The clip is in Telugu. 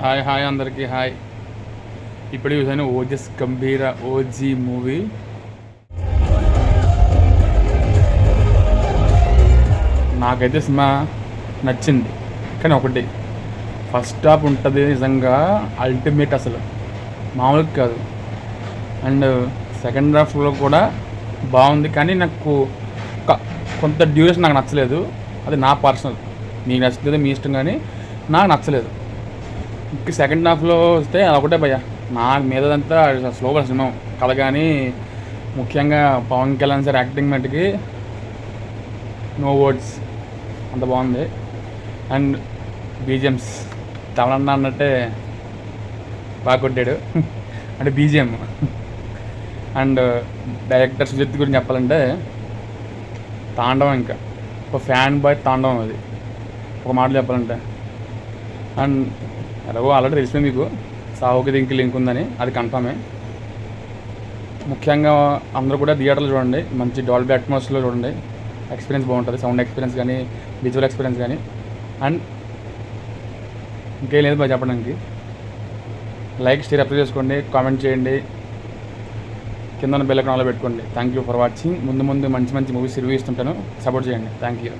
హాయ్ హాయ్ అందరికీ హాయ్. ఇప్పుడు చూసాను ఓజస్ గంభీర ఓజీ మూవీ. నాకైతే సినిమా నచ్చింది, కానీ ఒకటి ఫస్ట్ హాఫ్ ఉంటుంది నిజంగా అల్టిమేట్, అసలు మామూలుగా కాదు. అండ్ సెకండ్ హాఫ్లో కూడా బాగుంది, కానీ నాకు కొంత డ్యూరేషన్ నాకు నచ్చలేదు. అది నా పర్సనల్, మీకు నచ్చలేదు మీ ఇష్టం, కానీ నాకు నచ్చలేదు. ఇంక సెకండ్ హాఫ్లో వస్తే అదొకటే భయ్య, నా మీదంతా స్లోగా సినిమా కథ, కానీ ముఖ్యంగా పవన్ కళ్యాణ్ సార్ యాక్టింగ్ మట్టుకి నో వర్డ్స్, అంత బాగుంది. అండ్ బీజిఎమ్స్ తమలన్న అన్నట్టే బాగా కొట్టాడు అంటే బీజిఎం. అండ్ డైరెక్టర్ సుజిత్ గురించి చెప్పాలంటే తాండవం, ఇంకా ఒక ఫ్యాన్ బాయ్ తాండవం అది ఒక మాట చెప్పాలంటే. అండ్ ఎలాగో ఆల్రెడీ తెలిసిపోయింది మీకు, సావుకి దీనికి లింక్ ఉందని, అది కన్ఫర్మే. ముఖ్యంగా అందరూ కూడా థియేటర్లో చూడండి, మంచి డాల్బీ అట్మాస్ఫియర్లో చూడండి, ఎక్స్పీరియన్స్ బాగుంటుంది, సౌండ్ ఎక్స్పీరియన్స్ కానీ విజువల్ ఎక్స్పీరియన్స్ కానీ. అండ్ ఇంకేం లేదు బాగా చెప్పడానికి. లైక్ షేర్ అప్లై చేసుకోండి, కామెంట్ చేయండి, కింద బెల్ ఐకాన్ ఆన్లో పెట్టుకోండి. Thank you for watching. ముందు మంచి మంచి మూవీస్ రివ్యూ ఇస్తుంటాను, సపోర్ట్ చేయండి. Thank you.